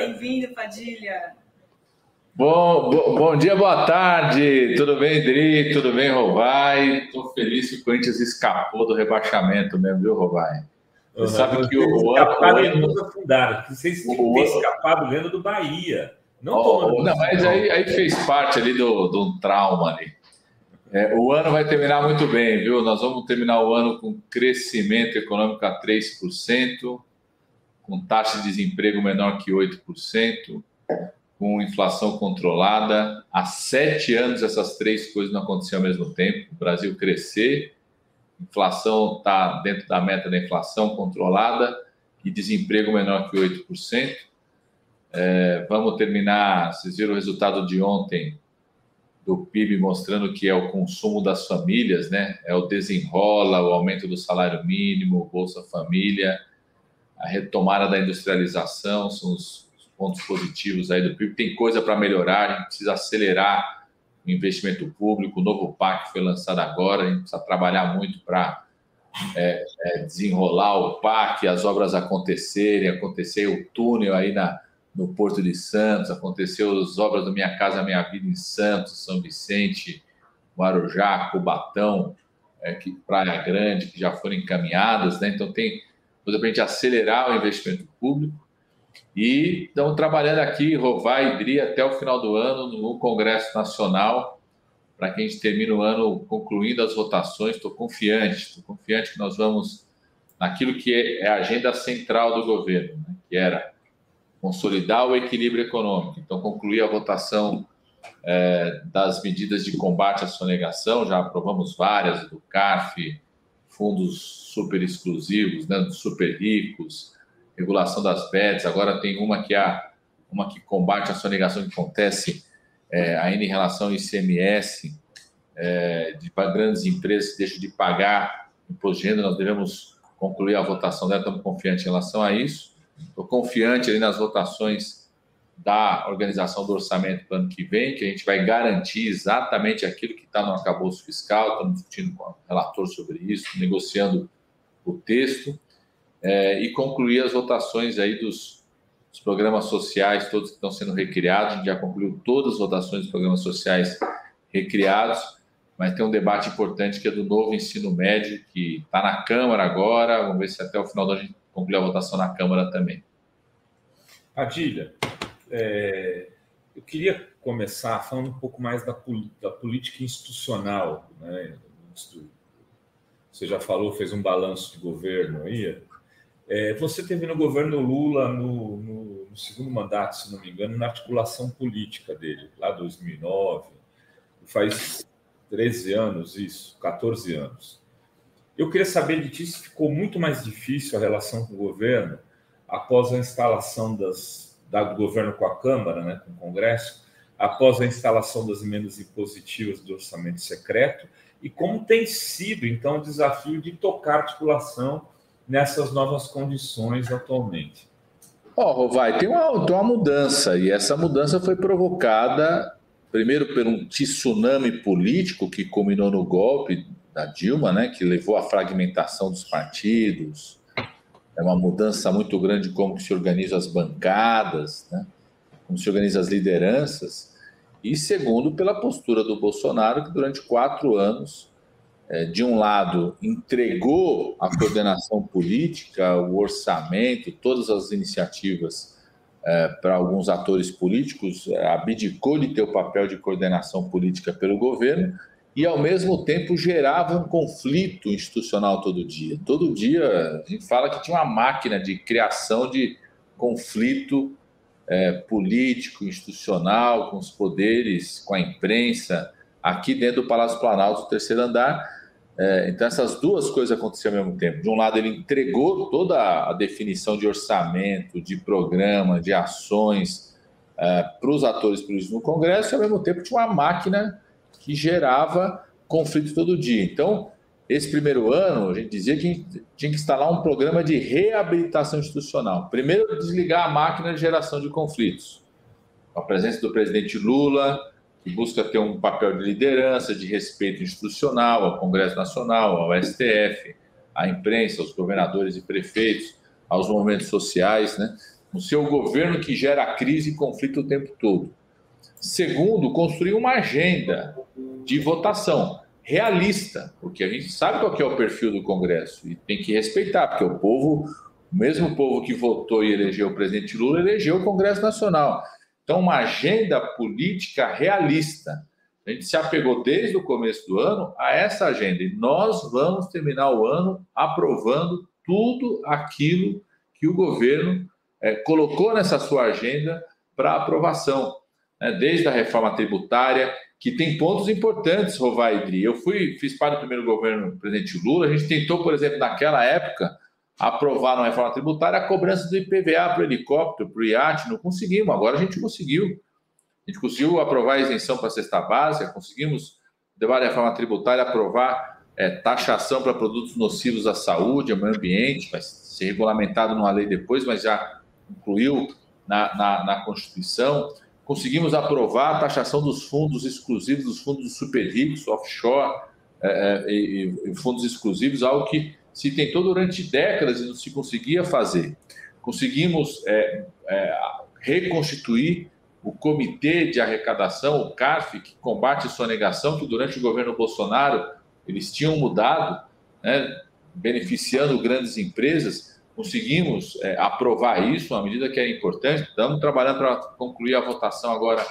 bem-vindo, Padilha. Bom dia, boa tarde. Tudo bem, Dri? Tudo bem, Rovai? Estou feliz que o Corinthians escapou do rebaixamento mesmo, viu, Rovai? Você sabe que o ano... Vocês tinham que ter escapado vendo do Bahia. Não, mas aí fez parte ali do trauma ali. O ano vai terminar muito bem, viu? Nós vamos terminar o ano com crescimento econômico a 3%, com taxa de desemprego menor que 8%, com inflação controlada. Há 7 anos essas três coisas não aconteciam ao mesmo tempo. O Brasil crescer, inflação está dentro da meta da inflação controlada e desemprego menor que 8%. Vamos terminar, vocês viram o resultado de ontem do PIB mostrando que é o consumo das famílias, né? É o desenrola, o aumento do salário mínimo, o Bolsa Família, a retomada da industrialização, são os pontos positivos aí do PIB. Tem coisa para melhorar, a gente precisa acelerar o investimento público, o novo PAC foi lançado agora, a gente precisa trabalhar muito para desenrolar o PAC, as obras acontecer o túnel aí no Porto de Santos, aconteceu as obras do Minha Casa Minha Vida em Santos, São Vicente, Guarujá, Cubatão, Praia Grande, que já foram encaminhadas, né? Então tem coisa para a gente acelerar o investimento público e estamos trabalhando aqui, Rovai e Dri, até o final do ano no Congresso Nacional, para que a gente termine o ano concluindo as votações. Estou confiante que nós vamos naquilo que é a agenda central do governo, né? Que era consolidar o equilíbrio econômico. Então, concluir a votação das medidas de combate à sonegação, já aprovamos várias, do CARF, fundos super exclusivos, né, dos super ricos, regulação das bets, agora tem uma que combate a sonegação que acontece ainda em relação ao ICMS, de grandes empresas que deixam de pagar imposto de renda. Nós devemos concluir a votação dela, estamos confiantes em relação a isso. Estou confiante ali nas votações da organização do orçamento para o ano que vem, que a gente vai garantir exatamente aquilo que está no arcabouço fiscal. Estamos discutindo com o relator sobre isso, negociando o texto, e concluir as votações aí dos programas sociais, todos que estão sendo recriados. A gente já concluiu todas as votações dos programas sociais recriados, mas tem um debate importante que é do novo ensino médio, que está na Câmara agora. Vamos ver se até o final da gente concluir a votação na Câmara também. Padilha, eu queria começar falando um pouco mais da política institucional, né? Você já falou, fez um balanço de governo aí. Você teve no governo Lula, no segundo mandato, se não me engano, na articulação política dele, lá em 2009. Faz 13 anos isso, 14 anos. Eu queria saber de ti se ficou muito mais difícil a relação com o governo após a instalação do governo com a Câmara, né, com o Congresso, após a instalação das emendas impositivas do orçamento secreto, e como tem sido, então, o desafio de tocar articulação nessas novas condições atualmente. Rovai, tem uma mudança, e essa mudança foi provocada, primeiro, por um tsunami político que culminou no golpe da Dilma, né, que levou à fragmentação dos partidos. É uma mudança muito grande como que se organizam as bancadas, né, como se organizam as lideranças. E segundo, pela postura do Bolsonaro, que durante 4 anos, de um lado, entregou a coordenação política, o orçamento, todas as iniciativas para alguns atores políticos, abdicou de ter o papel de coordenação política pelo governo e, ao mesmo tempo, gerava um conflito institucional todo dia. Todo dia a gente fala que tinha uma máquina de criação de conflito político, institucional, com os poderes, com a imprensa, aqui dentro do Palácio Planalto, do terceiro andar. Então, essas duas coisas aconteciam ao mesmo tempo. De um lado, ele entregou toda a definição de orçamento, de programa, de ações para os atores políticos no Congresso, e, ao mesmo tempo, tinha uma máquina que gerava conflito todo dia. Então, esse primeiro ano, a gente dizia que tinha que instalar um programa de reabilitação institucional. Primeiro, desligar a máquina de geração de conflitos. Com a presença do presidente Lula, que busca ter um papel de liderança, de respeito institucional ao Congresso Nacional, ao STF, à imprensa, aos governadores e prefeitos, aos movimentos sociais, né? não ser o governo que gera crise e conflito o tempo todo. Segundo, construir uma agenda de votação realista, porque a gente sabe qual que é o perfil do Congresso e tem que respeitar, porque o mesmo povo que votou e elegeu o presidente Lula, elegeu o Congresso Nacional. Então, uma agenda política realista. A gente se apegou desde o começo do ano a essa agenda e nós vamos terminar o ano aprovando tudo aquilo que o governo colocou nessa sua agenda para aprovação, né? Desde a reforma tributária, que tem pontos importantes, Rovai e Dri. Eu fiz parte do primeiro governo do presidente Lula, a gente tentou, por exemplo, naquela época, aprovar na reforma tributária a cobrança do IPVA para o helicóptero, para o iate, não conseguimos, agora a gente conseguiu. A gente conseguiu aprovar a isenção para a cesta básica, conseguimos, no debate da reforma tributária, aprovar taxação para produtos nocivos à saúde, ao meio ambiente, vai ser regulamentado numa lei depois, mas já incluiu na Constituição. Conseguimos aprovar a taxação dos fundos exclusivos, dos fundos super ricos, offshore, e fundos exclusivos, algo que se tentou durante décadas e não se conseguia fazer. Conseguimos reconstituir o Comitê de Arrecadação, o CARF, que combate sonegação, que durante o governo Bolsonaro eles tinham mudado, né, beneficiando grandes empresas. Conseguimos aprovar isso, uma medida que é importante. Estamos trabalhando para concluir a votação agora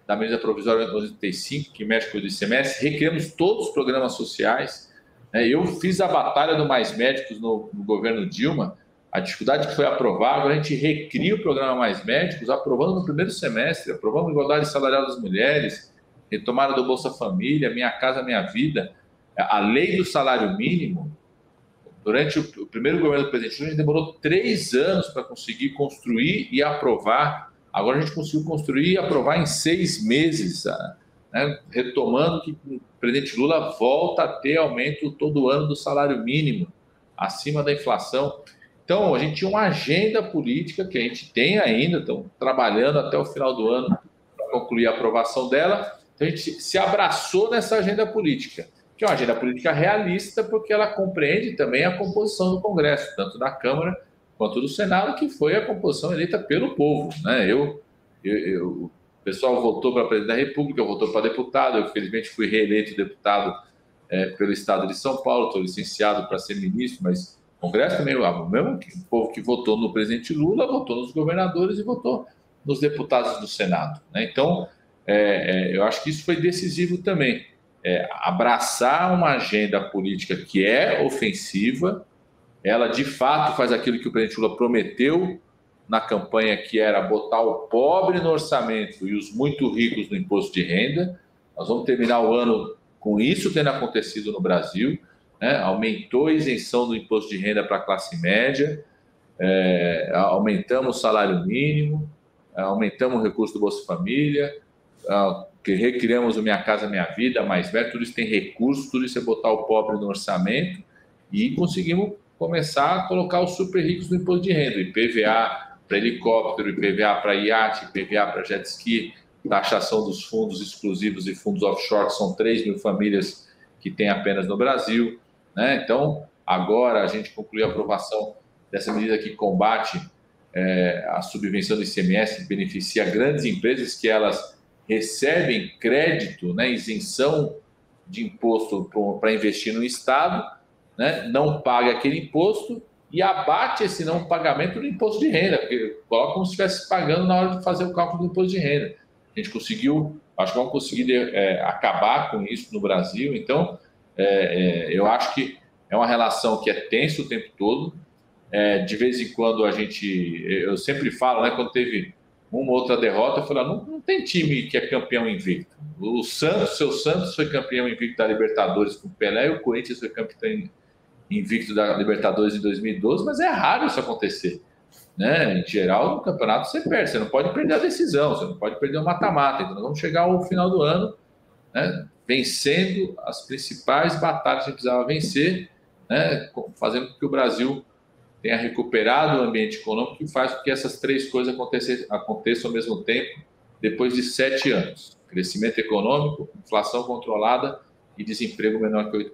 da medida provisória 85, que mexe com o ICMS. Recriamos todos os programas sociais. Eu fiz a batalha do Mais Médicos no governo Dilma, a dificuldade que foi aprovar. Agora a gente recria o programa Mais Médicos, aprovando no primeiro semestre, aprovando a igualdade salarial das mulheres, retomada do Bolsa Família, Minha Casa Minha Vida, a lei do salário mínimo. Durante o primeiro governo do presidente Lula, a gente demorou 3 anos para conseguir construir e aprovar. Agora a gente conseguiu construir e aprovar em 6 meses, né? Retomando que o presidente Lula volta a ter aumento todo ano do salário mínimo, acima da inflação. Então, a gente tinha uma agenda política que a gente tem ainda, estamos trabalhando até o final do ano para concluir a aprovação dela. Então, a gente se abraçou nessa agenda política, que é uma agenda política realista, porque ela compreende também a composição do Congresso, tanto da Câmara quanto do Senado, que foi a composição eleita pelo povo, né? O pessoal votou para presidente da República, votou para deputado, eu, felizmente, fui reeleito deputado pelo Estado de São Paulo, estou licenciado para ser ministro, mas o Congresso também, o mesmo povo que votou no presidente Lula, votou nos governadores e votou nos deputados do Senado, né? Então, eu acho que isso foi decisivo também. Abraçar uma agenda política que é ofensiva, ela de fato faz aquilo que o presidente Lula prometeu na campanha, que era botar o pobre no orçamento e os muito ricos no imposto de renda. Nós vamos terminar o ano com isso tendo acontecido no Brasil, né? Aumentou a isenção do imposto de renda para a classe média, aumentamos o salário mínimo, aumentamos o recurso do Bolsa Família, que recriamos o Minha Casa Minha Vida, Mais Velho, tudo isso tem recurso, tudo isso é botar o pobre no orçamento e conseguimos começar a colocar os super ricos no imposto de renda, IPVA para helicóptero, IPVA para iate, IPVA para jet ski, taxação dos fundos exclusivos e fundos offshore, que são 3 mil famílias que tem apenas no Brasil, né? Então, agora a gente concluiu a aprovação dessa medida que combate a subvenção do ICMS, que beneficia grandes empresas que elas recebem crédito, né, isenção de imposto para investir no Estado, né, não paga aquele imposto e abate esse não pagamento do imposto de renda, porque coloca como se estivesse pagando na hora de fazer o cálculo do imposto de renda. A gente conseguiu, acho que vamos conseguir acabar com isso no Brasil. Então, eu acho que é uma relação que é tensa o tempo todo. De vez em quando eu sempre falo, né, quando teve uma ou outra derrota, eu falo, não tem time que é campeão invicto. O seu Santos foi campeão invicto da Libertadores com o Pelé, e o Corinthians foi campeão invicto da Libertadores em 2012, mas é raro isso acontecer, né? Em geral, no campeonato você perde, você não pode perder a decisão, você não pode perder o mata-mata. Então, nós vamos chegar ao final do ano, né, vencendo as principais batalhas que a gente precisava vencer, né, fazendo com que o Brasil tenha recuperado o ambiente econômico, que faz com que essas 3 coisas aconteçam ao mesmo tempo, depois de 7 anos. Crescimento econômico, inflação controlada e desemprego menor que 8%.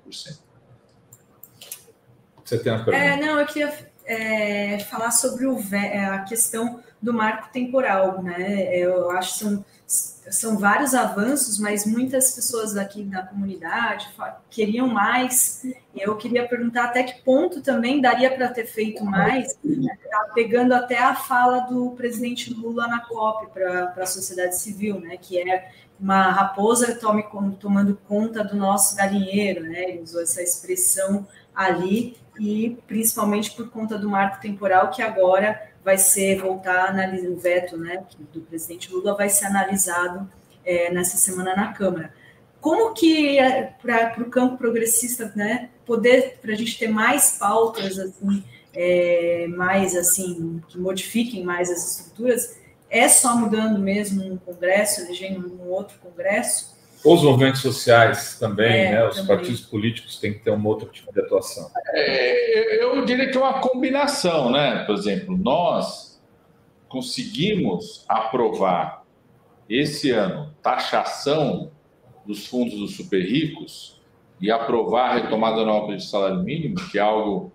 Você tem uma pergunta? Não, eu queria falar sobre a questão do marco temporal, né? Eu acho que são vários avanços, mas muitas pessoas aqui da comunidade queriam mais. Eu queria perguntar até que ponto também daria para ter feito mais, pegando até a fala do presidente Lula na COP para a sociedade civil, né? Que é uma raposa tomando conta do nosso galinheiro, né? Ele usou essa expressão ali, e principalmente por conta do marco temporal, que agora vai voltar a analisar o veto, né, do presidente Lula vai ser analisado nessa semana na Câmara. Como que para o campo progressista, né, para a gente ter mais pautas assim, mais assim, que modifiquem mais as estruturas, é só mudando mesmo um congresso, elegendo um outro congresso? Os movimentos sociais também, né? Os também. Partidos políticos têm que ter um outro tipo de atuação. Eu diria que é uma combinação, né? Por exemplo, nós conseguimos aprovar esse ano taxação dos fundos dos super ricos e aprovar a retomada da nova de salário mínimo, que é algo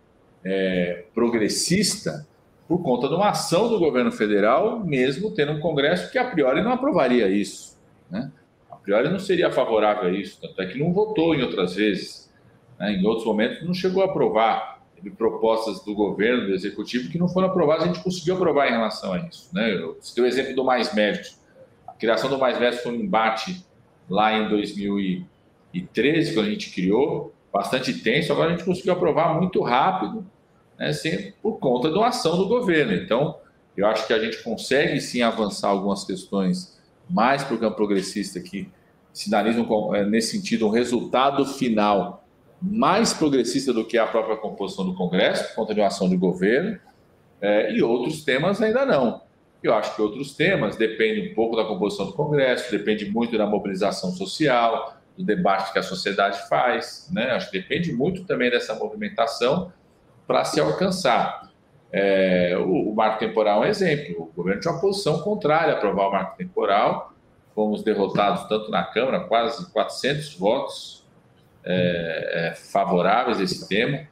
progressista, por conta de uma ação do governo federal, mesmo tendo um Congresso que a priori não aprovaria isso, né? A priori não seria favorável a isso, tanto é que não votou em outras vezes, né? Em outros momentos não chegou a aprovar. Teve propostas do governo, do executivo, que não foram aprovadas, a gente conseguiu aprovar em relação a isso, né? Eu citei o exemplo do Mais Médicos. A criação do Mais Médicos foi um embate lá em 2013, quando a gente criou, bastante tenso, agora a gente conseguiu aprovar muito rápido, né? Por conta de uma ação do governo. Então, eu acho que a gente consegue sim avançar algumas questões mais para o campo progressista que sinalizam, nesse sentido, um resultado final mais progressista do que a própria composição do Congresso, por conta de uma ação de governo, e outros temas ainda não. Eu acho que outros temas dependem um pouco da composição do Congresso, depende muito da mobilização social, do debate que a sociedade faz, né? Acho que depende muito também dessa movimentação para se alcançar. O marco temporal é um exemplo. O governo tinha uma posição contrária a aprovar o marco temporal. Fomos derrotados tanto na Câmara, quase 400 votos favoráveis a esse tema.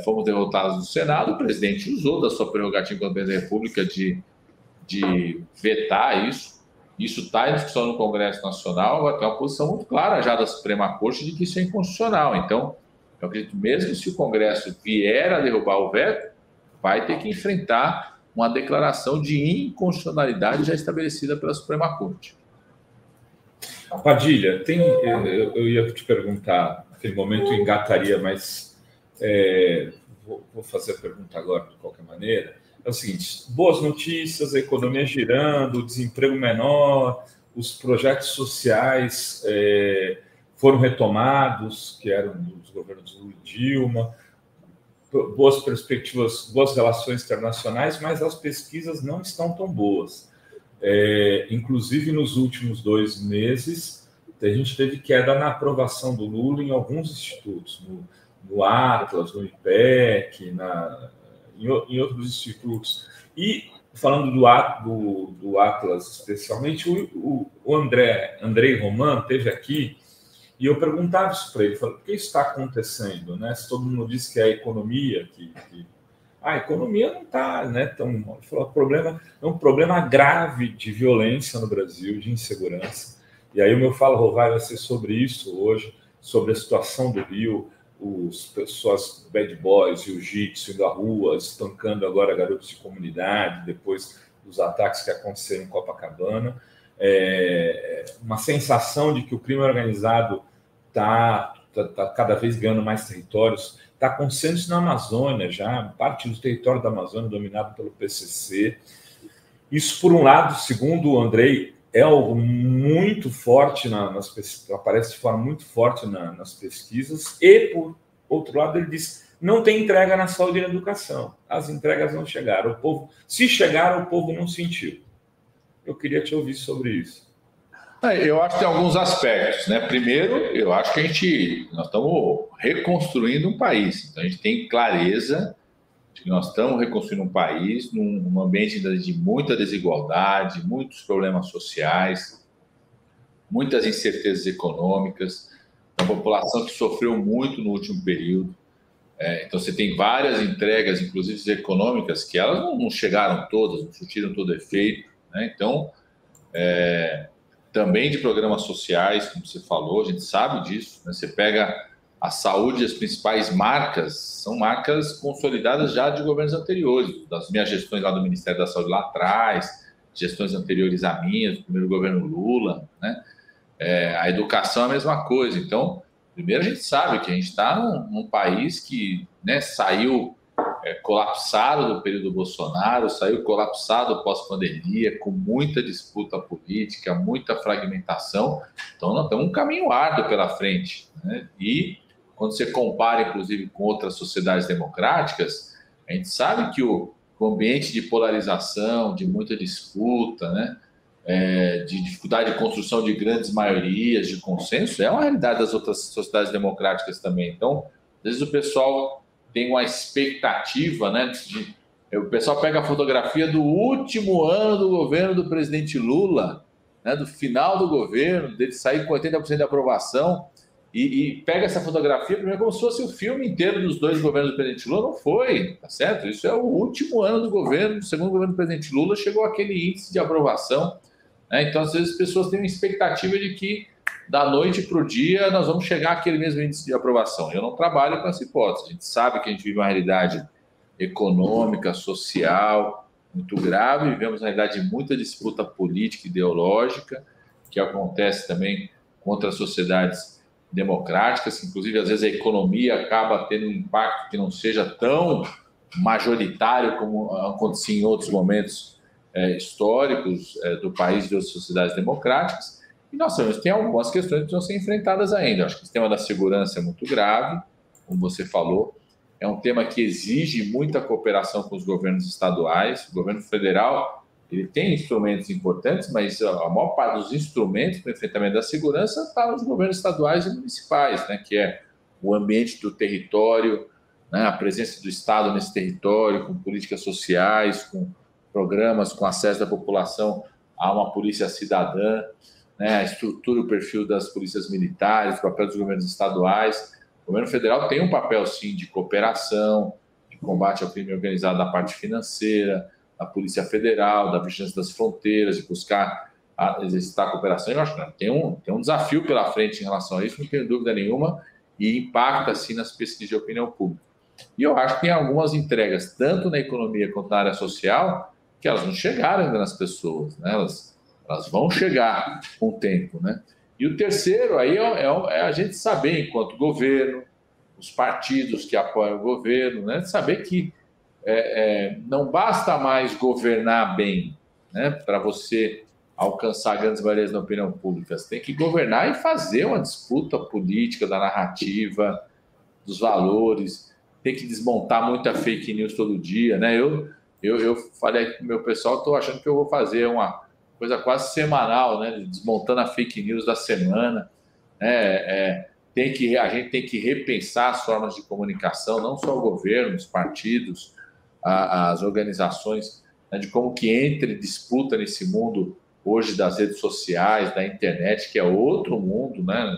Fomos derrotados no Senado. O presidente usou da sua prerrogativa como presidente da República de vetar isso. Isso está em discussão no Congresso Nacional. Vai ter uma posição muito clara já da Suprema Corte de que isso é inconstitucional. Então, eu acredito mesmo que se o Congresso vier a derrubar o veto, vai ter que enfrentar uma declaração de inconstitucionalidade já estabelecida pela Suprema Corte. Padilha, eu ia te perguntar, naquele momento eu engataria, mas vou fazer a pergunta agora de qualquer maneira. É o seguinte: boas notícias, a economia girando, o desemprego menor, os projetos sociais foram retomados, que eram dos governos Lula e Dilma, boas perspectivas, boas relações internacionais, mas as pesquisas não estão tão boas. Inclusive, nos últimos 2 meses, a gente teve queda na aprovação do Lula em alguns institutos, no Atlas, no IPEC, em outros institutos. E, falando do Atlas especialmente, o Andrei Roman esteve aqui e eu perguntava isso para ele, o que está acontecendo, né? Se todo mundo diz que é a economia, a economia não está, né, tão... Ele falou, é um problema grave de violência no Brasil, de insegurança. E aí o meu Fala Rovai vai ser sobre isso hoje, sobre a situação do Rio, os pessoas bad boys, jiu-jitsu indo à rua, espancando agora garotos de comunidade, depois dos ataques que aconteceram em Copacabana. Uma sensação de que o crime organizado está cada vez ganhando mais territórios. Está acontecendo isso na Amazônia já, parte do território da Amazônia dominado pelo PCC. Isso, por um lado, segundo o Andrei, é algo muito forte nas pesquisas, aparece de forma muito forte nas pesquisas, e, por outro lado, ele diz: não tem entrega na saúde e na educação. As entregas não chegaram. Se chegaram, o povo não sentiu. Eu queria te ouvir sobre isso. Eu acho que tem alguns aspectos, né? Primeiro, eu acho que nós estamos reconstruindo um país. Então, a gente tem clareza de que nós estamos reconstruindo um país num ambiente de muita desigualdade, muitos problemas sociais, muitas incertezas econômicas, uma população que sofreu muito no último período. Então, você tem várias entregas, inclusive econômicas, que elas não chegaram todas, não surtiram todo efeito, né? Então, também de programas sociais, como você falou, a gente sabe disso, né? Você pega a saúde, as principais marcas, são marcas consolidadas já de governos anteriores, das minhas gestões lá do Ministério da Saúde lá atrás, gestões anteriores a minhas, do primeiro governo Lula, né? A educação é a mesma coisa. Então, primeiro a gente sabe que a gente está num país que, né, saiu colapsado do período Bolsonaro, saiu colapsado pós-pandemia, com muita disputa política, muita fragmentação. Então, nós temos um caminho árduo pela frente, né? E quando você compara, inclusive, com outras sociedades democráticas, a gente sabe que o ambiente de polarização, de muita disputa, né, de dificuldade de construção de grandes maiorias, de consenso, é uma realidade das outras sociedades democráticas também. Então, às vezes o pessoal tem uma expectativa, né? O pessoal pega a fotografia do último ano do governo do presidente Lula, né, do final do governo, dele sair com 80% de aprovação, e pega essa fotografia primeiro como se fosse o filme inteiro dos 2 governos do presidente Lula. Não foi, tá certo? Isso é o último ano do governo, do segundo governo do presidente Lula, chegou aquele índice de aprovação, né? Então, às vezes, as pessoas têm uma expectativa de que da noite para o dia nós vamos chegar àquele mesmo índice de aprovação. Eu não trabalho com essa hipótese. A gente sabe que a gente vive uma realidade econômica, social muito grave, vivemos uma realidade de muita disputa política e ideológica, que acontece também contra as sociedades democráticas, que inclusive às vezes a economia acaba tendo um impacto que não seja tão majoritário como acontecia em outros momentos históricos do país e de outras sociedades democráticas. E nós sabemos que tem algumas questões que precisam ser enfrentadas ainda. Acho que o tema da segurança é muito grave, como você falou. É um tema que exige muita cooperação com os governos estaduais. O governo federal ele tem instrumentos importantes, mas a maior parte dos instrumentos para o enfrentamento da segurança está nos governos estaduais e municipais, né? Que é o ambiente do território, né? A presença do Estado nesse território, com políticas sociais, com programas, com acesso da população a uma polícia cidadã, né? A estrutura e o perfil das polícias militares, o papel dos governos estaduais. O governo federal tem um papel, sim, de cooperação, de combate ao crime organizado na parte financeira, da Polícia Federal, da vigilância das fronteiras, de buscar exercitar a cooperação. Eu acho que tem um desafio pela frente em relação a isso, não tenho dúvida nenhuma, e impacta, sim, nas pesquisas de opinião pública. E eu acho que tem algumas entregas, tanto na economia quanto na área social, que elas não chegaram ainda nas pessoas, né? Elas vão chegar com o tempo, né? E o terceiro aí é a gente saber, enquanto governo, os partidos que apoiam o governo, né? Saber que não basta mais governar bem, né, para você alcançar grandes barreiras na opinião pública. Você tem que governar e fazer uma disputa política da narrativa, dos valores. Tem que desmontar muita fake news todo dia, né? Eu falei com o meu pessoal, estou achando que eu vou fazer uma coisa quase semanal, né, desmontando a fake news da semana. A gente tem que repensar as formas de comunicação, não só o governo, os partidos, as organizações, né, de como que entra e disputa nesse mundo hoje das redes sociais, da internet, que é outro mundo, né?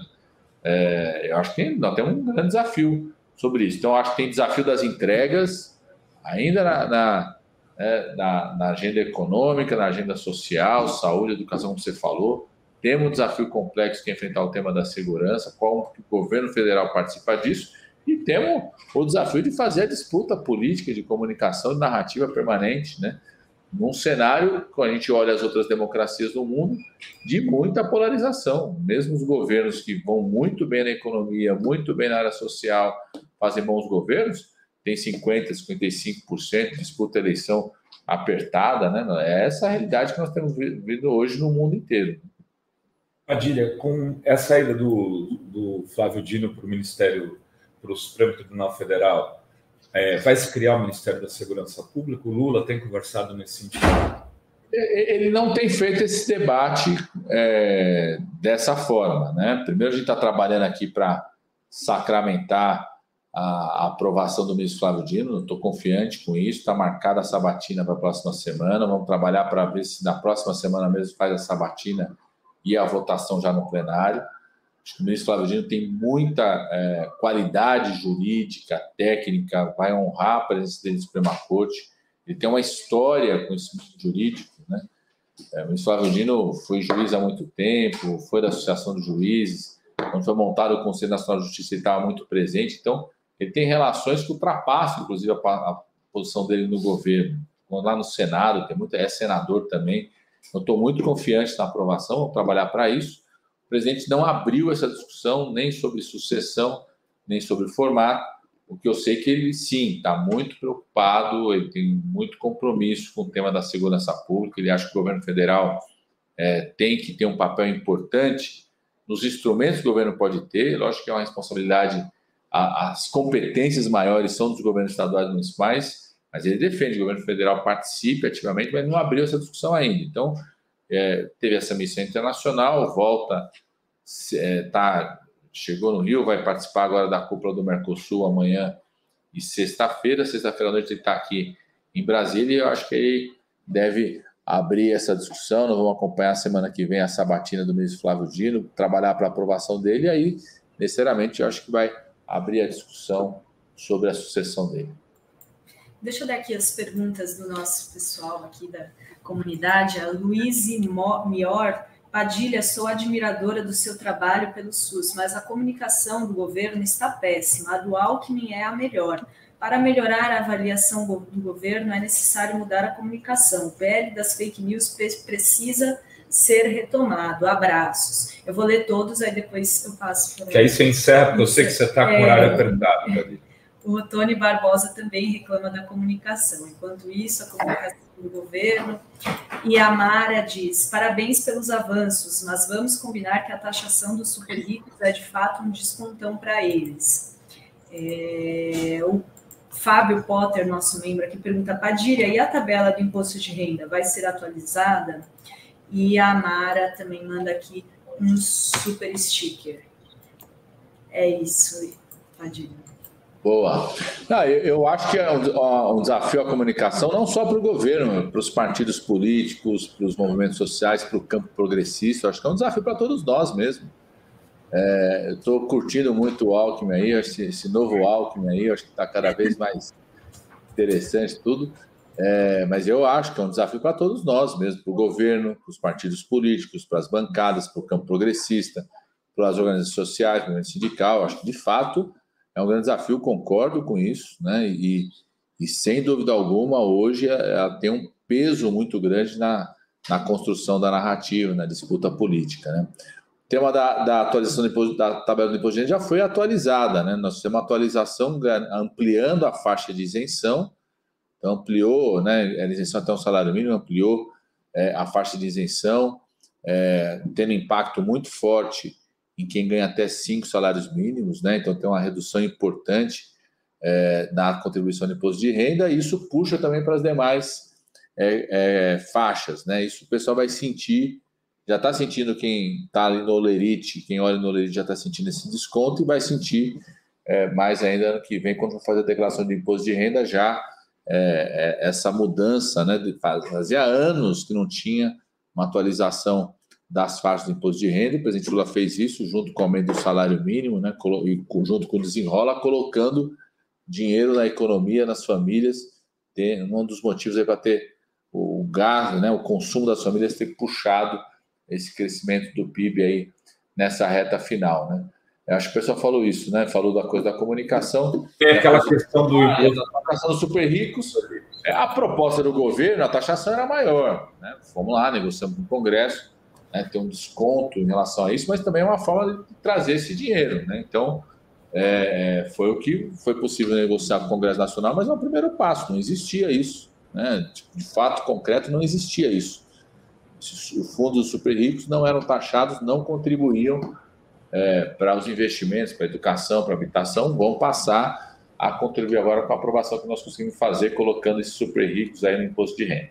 Eu acho que nós temos um grande desafio sobre isso. Então, eu acho que tem desafio das entregas, ainda na agenda econômica, na agenda social, saúde, educação, como você falou. Temos um desafio complexo que é enfrentar o tema da segurança, como o governo federal participa disso. E temos o desafio de fazer a disputa política, de comunicação, de narrativa permanente, né? Num cenário, quando a gente olha as outras democracias do mundo, de muita polarização. Mesmo os governos que vão muito bem na economia, muito bem na área social, fazem bons governos, tem 50%, 55%, disputa eleição apertada, né? É essa a realidade que nós temos vivido hoje no mundo inteiro. Padilha, com essa saída do Flávio Dino para o Ministério, para o Supremo Tribunal Federal, vai se criar o Ministério da Segurança Pública? O Lula tem conversado nesse sentido? Ele não tem feito esse debate dessa forma, né? Primeiro, a gente está trabalhando aqui para sacramentar a aprovação do ministro Flávio Dino. Estou confiante com isso. Está marcada a sabatina para a próxima semana. Vamos trabalhar para ver se na próxima semana mesmo faz a sabatina e a votação já no plenário. O ministro Flávio Dino tem muita qualidade jurídica, técnica, vai honrar a presença dele na Suprema Corte. Ele tem uma história com esse jurídico, né? O ministro Flávio Dino foi juiz há muito tempo, foi da Associação dos Juízes. Quando foi montado o Conselho Nacional de Justiça, ele estava muito presente. Então, ele tem relações que ultrapassam, inclusive, a posição dele no governo. Lá no Senado, é senador também. Eu estou muito confiante na aprovação, vou trabalhar para isso. O presidente não abriu essa discussão nem sobre sucessão, nem sobre formato, o que eu sei que ele, sim, está muito preocupado, ele tem muito compromisso com o tema da segurança pública, ele acha que o governo federal tem que ter um papel importante nos instrumentos que o governo pode ter. Lógico que é uma responsabilidade, as competências maiores são dos governos estaduais e municipais, mas ele defende que o governo federal participe ativamente, mas não abriu essa discussão ainda. Então, teve essa missão internacional, chegou no Rio, vai participar agora da cúpula do Mercosul amanhã e sexta-feira à noite ele está aqui em Brasília, e eu acho que ele deve abrir essa discussão. Nós vamos acompanhar a semana que vem a sabatina do ministro Flávio Dino, trabalhar para a aprovação dele, e aí, necessariamente, eu acho que vai abrir a discussão sobre a sucessão dele. Deixa eu dar aqui as perguntas do nosso pessoal aqui da comunidade. A Luíse Mior: Padilha, sou admiradora do seu trabalho pelo SUS, mas a comunicação do governo está péssima. A do Alckmin é a melhor. Para melhorar a avaliação do governo, é necessário mudar a comunicação. O PL das fake news precisa ser retomado. Abraços. Eu vou ler todos, aí depois eu passo por aí. Que aí você encerra, porque eu sei que você está com o horário apertado, Padilha. O Tony Barbosa também reclama da comunicação. Enquanto isso, a comunicação do governo. E a Mara diz: parabéns pelos avanços, mas vamos combinar que a taxação dos super ricos é de fato um descontão para eles. O Fábio Potter, nosso membro aqui, pergunta: Padilha, e a tabela do imposto de renda vai ser atualizada? E a Mara também manda aqui um super sticker. É isso, Padilha. Boa. Eu acho que é um desafio a comunicação, não só para o governo, para os partidos políticos, para os movimentos sociais, para o campo progressista. Eu acho que é um desafio para todos nós mesmo. Eu estou curtindo muito o Alckmin aí, esse novo Alckmin aí, acho que está cada vez mais interessante tudo. Mas eu acho que é um desafio para todos nós mesmo, para o governo, para os partidos políticos, para as bancadas, para o campo progressista, para as organizações sociais, para o movimento sindical. Acho que, de fato, é um grande desafio, concordo com isso, né? E sem dúvida alguma, hoje ela tem um peso muito grande na construção da narrativa, na disputa política, né? O tema da atualização da tabela do imposto de renda já foi atualizada, né? Nós temos uma atualização ampliando a faixa de isenção, então ampliou, né? A isenção até um salário mínimo, ampliou a faixa de isenção, tendo impacto muito forte em quem ganha até 5 salários mínimos, né? Então tem uma redução importante na contribuição de imposto de renda, e isso puxa também para as demais faixas, né? Isso o pessoal vai sentir, já está sentindo, quem está ali no Olerite, quem olha no Olerite já está sentindo esse desconto, e vai sentir mais ainda ano que vem, quando for fazer a declaração de imposto de renda, já essa mudança, né? Fazia anos que não tinha uma atualização das faixas do imposto de renda. O presidente Lula fez isso junto com o aumento do salário mínimo, né, e junto com o Desenrola, colocando dinheiro na economia, nas famílias. Um dos motivos aí para ter o gasto, né, o consumo das famílias ter puxado esse crescimento do PIB aí nessa reta final, né? Eu acho que o pessoal falou isso, né? Falou da coisa da comunicação. Tem aquela questão do imposto da taxação dos super ricos. A proposta do governo, a taxação era maior, né? Fomos lá, negociamos com o Congresso, né, ter um desconto em relação a isso, mas também é uma forma de trazer esse dinheiro, né? Então, foi o que foi possível negociar com o Congresso Nacional, mas é um primeiro passo, não existia isso, né? De fato concreto, não existia isso. Os fundos dos super ricos não eram taxados, não contribuíam para os investimentos, para a educação, para a habitação, vão passar a contribuir agora com a aprovação que nós conseguimos fazer, colocando esses super ricos aí no imposto de renda.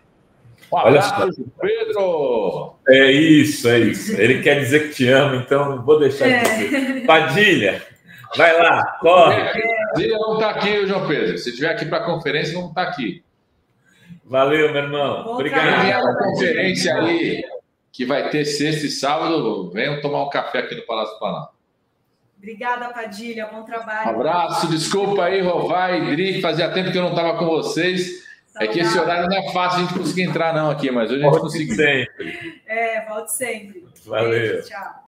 Olha só, Pedro! É isso. Ele quer dizer que te ama, então não vou deixar de dizer. Padilha, vai lá, corre. Padilha não está aqui, João Pedro. Se estiver aqui para a conferência, não está aqui. Valeu, meu irmão. Obrigado. Tem uma conferência aí que vai ter sexta e sábado. Venham tomar um café aqui no Palácio do Planalto. Obrigada, Padilha. Bom trabalho. Um abraço. Desculpa aí, Rovai e Dri, fazia tempo que eu não estava com vocês. É que esse horário não é fácil a gente conseguir entrar não aqui, mas hoje a gente conseguiu. Sempre. Volte sempre. Valeu. Beijo, tchau.